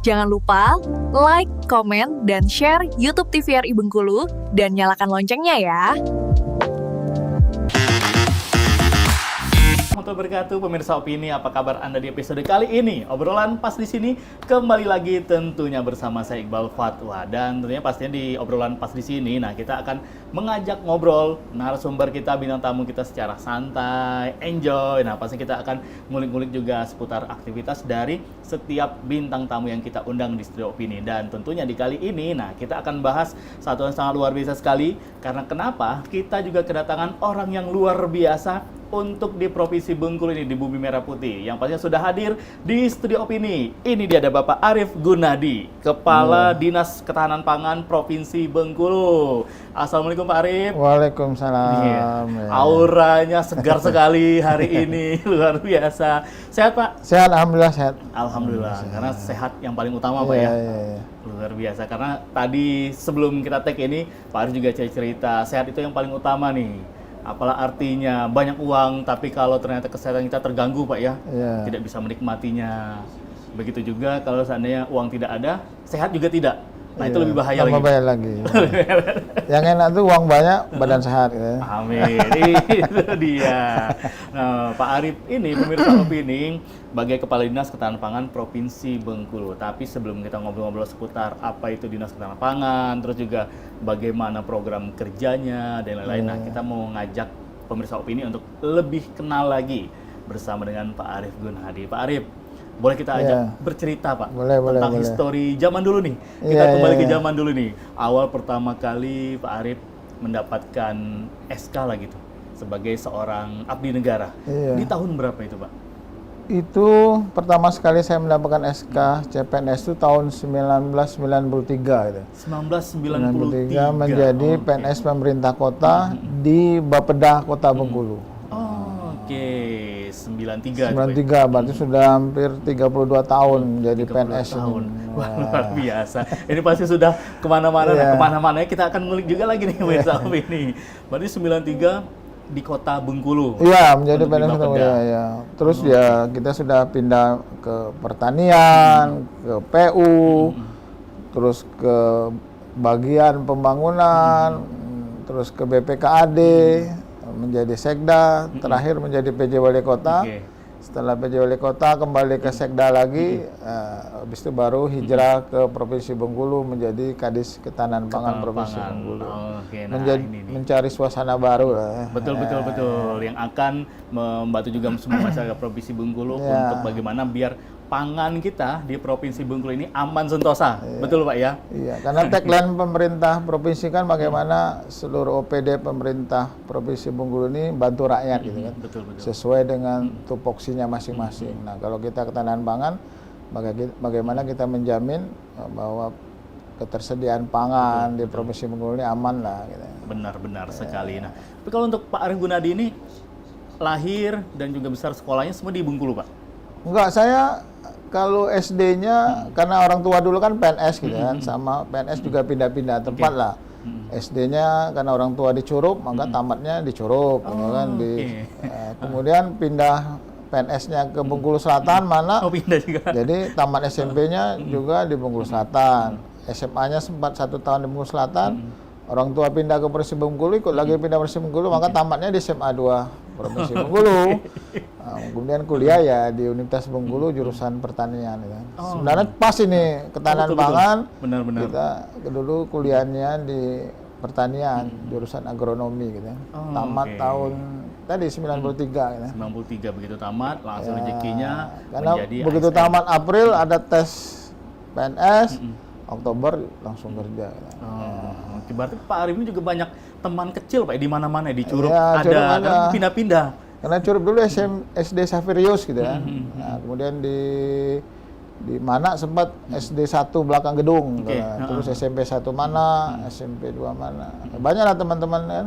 Jangan lupa like, komen, dan share YouTube TVRI Bengkulu dan nyalakan loncengnya ya. Warahmatullahi wabarakatuh, pemirsa Opini, apa kabar Anda di episode kali ini? Obrolan pas di sini kembali lagi tentunya bersama saya Iqbal Fatwa, dan tentunya pastinya di obrolan pas di sini, nah kita akan mengajak ngobrol narasumber kita, bintang tamu kita secara santai, enjoy. Nah pasti kita akan ngulik-ngulik juga seputar aktivitas dari setiap bintang tamu yang kita undang di studio Opini. Dan tentunya di kali ini, nah kita akan bahas satu yang sangat luar biasa sekali. Karena kenapa? Kita juga kedatangan orang yang luar biasa untuk di Provinsi Bengkulu ini, di Bumi Merah Putih, yang pastinya sudah hadir di studio Opini. Ini dia, ada Bapak Arief Gunadi, Kepala Dinas Ketahanan Pangan Provinsi Bengkulu. Assalamualaikum Pak Arief. Waalaikumsalam. Ya. Auranya segar sekali hari ini, luar biasa. Sehat Pak? Sehat, alhamdulillah sehat. Alhamdulillah, karena sehat yang paling utama Pak ya. Iya. Luar biasa, karena tadi sebelum kita tag ini, Pak Arief juga cerita, sehat itu yang paling utama nih. Apalah artinya banyak uang, tapi kalau ternyata kesehatan kita terganggu Pak ya, tidak bisa menikmatinya. Begitu juga kalau seandainya uang tidak ada, sehat juga tidak. Nah itu lebih bahaya lagi. Bahaya lagi. Yang enak tuh uang banyak, badan sehat. Gitu. Amin, itu dia. Nah Pak Arief ini, pemirsa Opini, sebagai Kepala Dinas Ketahanan Pangan Provinsi Bengkulu. Tapi sebelum kita ngobrol-ngobrol seputar apa itu Dinas Ketahanan Pangan, terus juga bagaimana program kerjanya dan lain-lain, nah kita mau ngajak pemirsa Opini untuk lebih kenal lagi bersama dengan Pak Arief Gunadi. Pak Arief, boleh kita ajak bercerita Pak tentang histori zaman dulu nih. Kita kembali ke zaman dulu nih. Awal pertama kali Pak Arief mendapatkan SK lah gitu sebagai seorang abdi negara. Di tahun berapa itu Pak? Itu pertama sekali saya mendapatkan SK CPNS itu tahun 1993 gitu. 1993 menjadi PNS pemerintah kota di Bapeda Kota Bengkulu. Oke, 93. 93 berarti sudah hampir 32 tahun jadi PNS tahun. Wah, luar biasa. Ini pasti sudah kemana-mana. Kemana-mana kita akan ngulik juga lagi nih pemirsa ini. Berarti 93 di Kota Bengkulu. Iya, menjadi PNS ya. Terus ya kita sudah pindah ke pertanian, ke PU, terus ke bagian pembangunan, terus ke BPKAD, menjadi Sekda, terakhir menjadi PJ Wali Kota. Setelah PJ Wali Kota kembali ke Sekda lagi, habis itu baru hijrah ke Provinsi Bengkulu menjadi Kadis Ketahanan Pangan Provinsi Bengkulu. Mencari suasana baru lah. Betul. Yang akan membantu juga semua masyarakat Provinsi Bengkulu untuk bagaimana biar pangan kita di Provinsi Bengkulu ini aman sentosa. Betul Pak ya? Iya, karena tagline pemerintah provinsi kan bagaimana seluruh OPD pemerintah Provinsi Bengkulu ini bantu rakyat gitu kan. Betul. Sesuai dengan tupoksinya masing-masing. Nah, kalau kita ketahanan pangan, bagaimana kita menjamin bahwa ketersediaan pangan di Provinsi Bengkulu ini aman lah gitu. Benar sekali. Nah, tapi kalau untuk Pak Arief Gunadi ini lahir dan juga besar sekolahnya semua di Bengkulu, Pak? Enggak, saya kalau SD-nya karena orang tua dulu kan PNS gitu kan, sama PNS juga pindah-pindah tempat lah. SD-nya karena orang tua di Curup, maka tamatnya di Curup, gitu kan. Kemudian pindah PNS-nya ke Bengkulu Selatan, mana? Pindah juga. Jadi tamat SMP-nya juga di Bengkulu Selatan. SMA-nya sempat 1 tahun di Bengkulu Selatan. Orang tua pindah ke Provinsi Bengkulu, ikut lagi pindah Provinsi Bengkulu, maka tamatnya di SMA 2 Provinsi Bengkulu. Kemudian kuliah ya di Universitas Bengkulu jurusan pertanian. Ya. Sebenarnya pas ini ketahanan pangan. Benar. Kita dulu kuliahnya di pertanian jurusan agronomi gitu. Tamat tahun tadi 93 gitu. 93 begitu tamat langsung rezekinya karena menjadi begitu ASN. Tamat April ada tes PNS, Oktober langsung kerja. Berarti Pak Arief ini juga banyak teman kecil Pak di mana-mana, di Curup Curup ada, pindah-pindah. Karena Curup dulu SD Saverius gitu kan. Nah, kemudian di mana sempat SD 1 belakang gedung, terus SMP 1 mana, SMP 2 mana. Banyak lah teman-teman kan.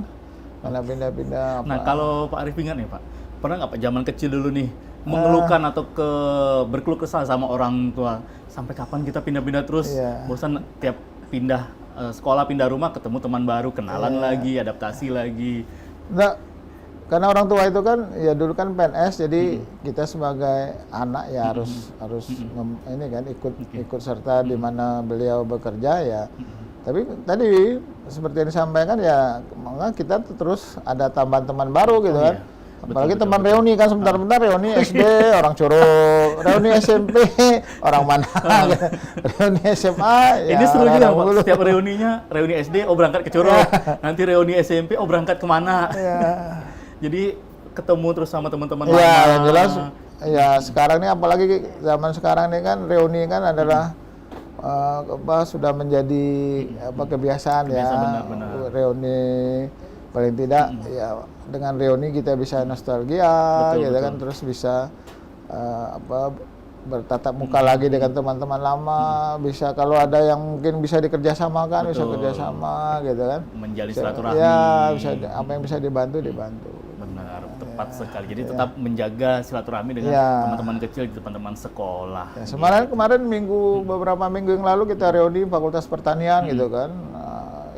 Mana pindah-pindah. Nah, kalau Pak Arief ingat nih Pak, pernah nggak Pak zaman kecil dulu nih mengeluhkan atau berkeluh kesah sama orang tua, sampai kapan kita pindah-pindah terus, bosan tiap pindah sekolah, pindah rumah, ketemu teman baru, kenalan lagi, adaptasi lagi. Nggak, karena orang tua itu kan ya dulu kan PNS, jadi kita sebagai anak ya harus ini kan ikut serta di mana beliau bekerja ya. Tapi tadi seperti yang disampaikan ya, maka kita terus ada tambahan teman baru gitu kan. Apalagi teman reuni kan, sebentar-bentar reuni SD orang Curug, reuni SMP orang mana, reuni SMA ya. Ini seru juga Pak, setiap reuninya, reuni SD berangkat ke Curug, nanti reuni SMP berangkat kemana. Jadi ketemu terus sama teman-teman lama. Ya, yang jelas ya sekarang ini apalagi zaman sekarang ini kan reuni kan adalah sudah menjadi kebiasaan ya. Benar-benar. Reuni paling tidak ya dengan reuni kita bisa nostalgia gitu kan, terus bisa bertatap muka lagi dengan teman-teman lama, bisa kalau ada yang mungkin bisa dikerjasamakan, bisa kerjasama gitu kan. Menjalin silaturahmi. Ya, bisa apa yang bisa dibantu. Benar, tepat sekali. Jadi tetap menjaga silaturahmi dengan teman-teman kecil, teman-teman sekolah. Ya, kemarin beberapa minggu yang lalu kita reuni Fakultas Pertanian gitu kan.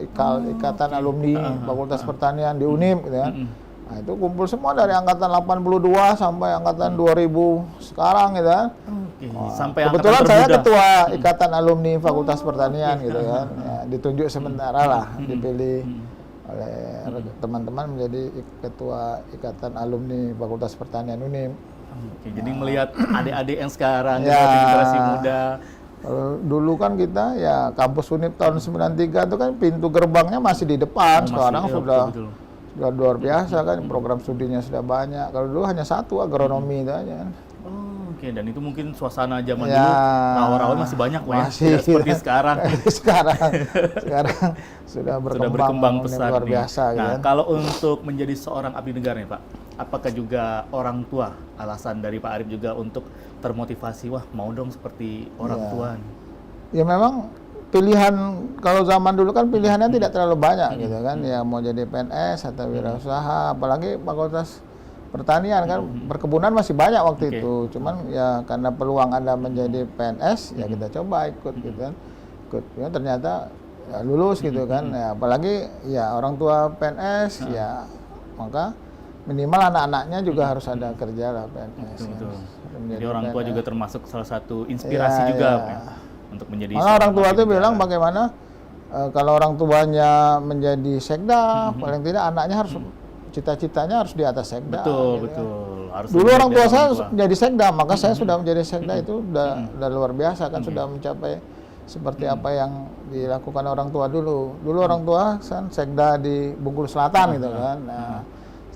Ikatan alumni Fakultas Pertanian di UNIM gitu kan. Nah, itu kumpul semua dari angkatan 82 sampai angkatan 2000 sekarang gitu kan. Sampai kebetulan saya ketua Ikatan Alumni Fakultas Pertanian gitu kan. Ya, ditunjuk sementara lah, dipilih oleh teman-teman menjadi ketua Ikatan Alumni Fakultas Pertanian UNIM. Jadi melihat adik-adik yang sekarang, generasi muda. Kalau dulu kan kita ya kampus UNIP tahun 93 itu kan pintu gerbangnya masih di depan, sekarang sudah luar biasa kan, program studinya sudah banyak. Kalau dulu hanya satu, agronomi itu aja. Dan itu mungkin suasana zaman dulu rawa-rawa masih banyak masih seperti sekarang. sekarang sudah berkembang pesat luar biasa. Nah, kan? Kalau untuk menjadi seorang abdi negara nih Pak, apakah juga orang tua alasan dari Pak Arif juga untuk termotivasi, wah mau dong seperti orang tua nih? Ya memang pilihan, kalau zaman dulu kan pilihannya tidak terlalu banyak gitu kan, ya mau jadi PNS atau wirausaha, apalagi Fakultas Pertanian kan, perkebunan masih banyak waktu itu, cuman ya karena peluang ada menjadi PNS ya kita coba ikut gitu kan, ya ternyata ya lulus gitu kan, ya apalagi ya orang tua PNS ya maka minimal anak-anaknya juga harus ada kerja lah PNS. Betul. Jadi orang tua juga termasuk salah satu inspirasi juga untuk menjadi. Malah orang tua itu bilang bagaimana kalau orang tuanya menjadi sekda, paling tidak anaknya harus cita-citanya harus di atas sekda. Betul. Harus dulu orang tua saya menjadi sekda, maka saya sudah menjadi sekda itu udah luar biasa kan, sudah mencapai seperti apa yang dilakukan orang tua dulu. Dulu orang tua kan sekda di Bengkulu Selatan gitu kan. Nah,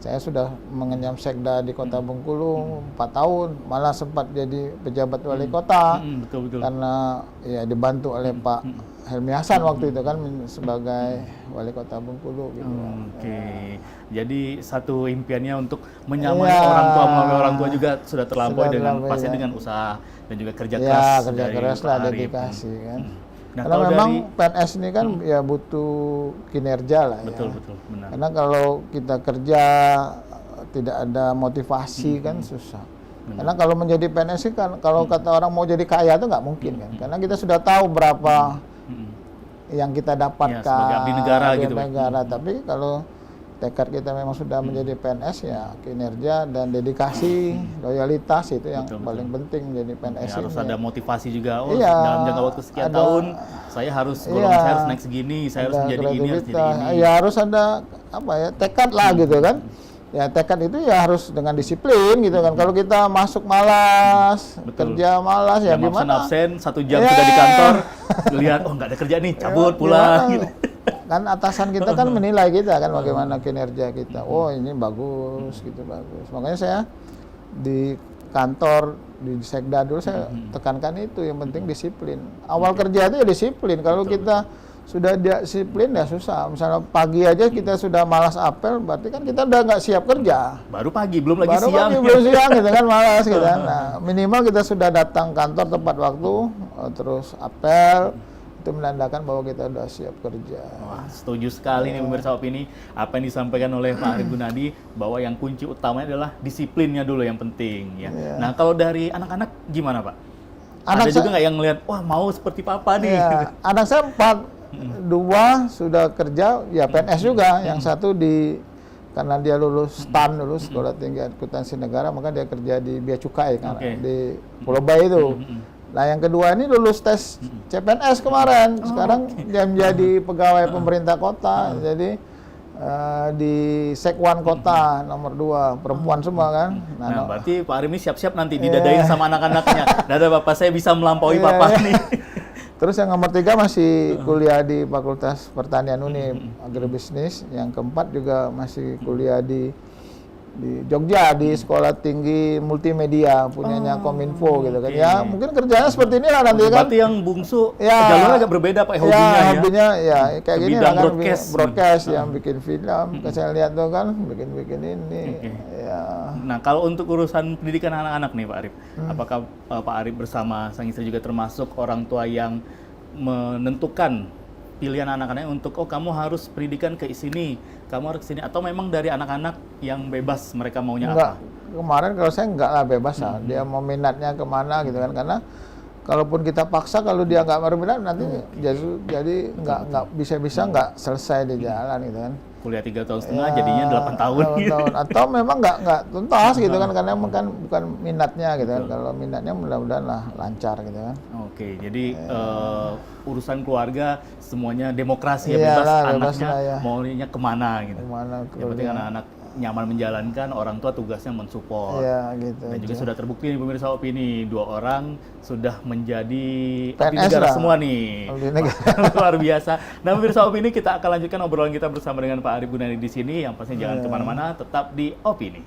saya sudah mengenyam sekda di Kota Bengkulu 4 tahun, malah sempat jadi pejabat wali kota. Betul. Karena ya dibantu oleh Pak Helmi Hasan waktu itu kan sebagai wali kota Bengkulu gitu. Jadi satu impiannya untuk menyamai orang tua melalui orang tua juga sudah terlampaui dengan pasti dengan usaha dan juga kerja keras. Ya, kerja keras lah, dedikasi kan. Nah, karena memang PNS ini kan ya butuh kinerja lah. Betul, benar. Karena kalau kita kerja tidak ada motivasi kan susah. Karena kalau menjadi PNS kan, kalau kata orang mau jadi kaya itu nggak mungkin kan. Karena kita sudah tahu berapa yang kita dapatkan sebagai abdi negara gitu. Tapi kalau tekad kita memang sudah menjadi PNS ya kinerja dan dedikasi, loyalitas itu yang paling penting menjadi PNS. Ya, harus ada motivasi juga. Dalam jangka waktu sekian tahun saya harus saya harus naik segini, saya harus menjadi ini, harus jadi ini. Ya harus ada tekad lah gitu kan. Ya tekad itu ya harus dengan disiplin gitu kan. Kalau kita masuk malas, kerja malas ya gimana? Absen 1 jam sudah di kantor, lihat nggak ada kerja nih, cabut pulang. Gitu. Kan atasan kita kan menilai kita kan bagaimana kinerja kita. Oh ini bagus gitu, bagus. Makanya saya di kantor di sekda dulu saya tekankan itu, yang penting disiplin. Awal kerja itu ya disiplin. Kalau kita sudah disiplin ya susah. Misalnya pagi aja kita sudah malas apel, berarti kan kita udah nggak siap kerja. Baru pagi, belum lagi siang. Belum siang gitu kan, malas gitu kan. Nah, minimal kita sudah datang kantor tepat waktu, terus apel, itu menandakan bahwa kita sudah siap kerja. Wah, setuju sekali nih pemirsa Opini apa yang disampaikan oleh Pak Arif Gunadi, bahwa yang kunci utamanya adalah disiplinnya dulu yang penting ya. Nah, kalau dari anak-anak gimana Pak? Ada juga nggak yang ngelihat, wah mau seperti Papa nih? Anak saya 2 sudah kerja, ya PNS juga, yang satu di karena dia lulus STAN dulu, Sekolah Tinggi Akuntansi Negara, maka dia kerja di Bea Cukai kan, di Pulau Bayi itu. Nah yang kedua ini lulus tes CPNS kemarin, sekarang dia menjadi pegawai pemerintah kota, jadi di Sekwan Kota nomor 2, perempuan semua kan. Nah, berarti Pak Arif ini siap-siap nanti didadain sama anak-anaknya. Dada Bapak, saya bisa melampaui Bapak nih. Terus yang nomor 3 masih kuliah di Fakultas Pertanian Unip, Agribisnis. Yang keempat juga masih kuliah di Jogja, di Sekolah Tinggi Multimedia, punyanya Kominfo gitu kan. Ya mungkin kerjanya seperti inilah nanti kan. Berarti yang bungsu jalurnya agak berbeda Pak hobinya ya. Hobinya ya kayak gini lah kan, broadcast yang bikin film. Saya lihat tuh kan, bikin ini. Ya. Nah kalau untuk urusan pendidikan anak-anak nih Pak Arif, apakah Pak Arif bersama sang istri juga termasuk orang tua yang menentukan pilihan anak-anaknya untuk kamu harus pendidikan ke sini, kamu harus ke sini, atau memang dari anak-anak yang bebas mereka maunya enggak, apa? Kemarin kalau saya enggak lah bebas lah, dia mau minatnya kemana gitu kan, karena kalaupun kita paksa kalau dia nggak berminat nanti jadi nggak bisa nggak selesai di jalan gitu kan. Kuliah 3,5 tahun jadinya 8 tahun. Gitu. Atau memang nggak tuntas gitu kan, karena bukan minatnya gitu kan. Kalau minatnya mudah-mudahan lah lancar gitu kan. Oke, jadi urusan keluarga semuanya demokrasi ya, Iyalah, bebas bebas anaknya lah ya. maunya kemana gitu. Kemana Yang penting anak-anak nyaman menjalankan, orang tua tugasnya mensupport. Iya gitu. Dan juga sudah terbukti nih pemirsa Opini, 2 orang sudah menjadi abdi PNS negara lah. semua nih. Abdi negara. Luar biasa. Nah pemirsa Opini, kita akan lanjutkan obrolan kita bersama dengan Pak Arif Gunadi di sini. Yang pastinya jangan kemana-mana, tetap di Opini.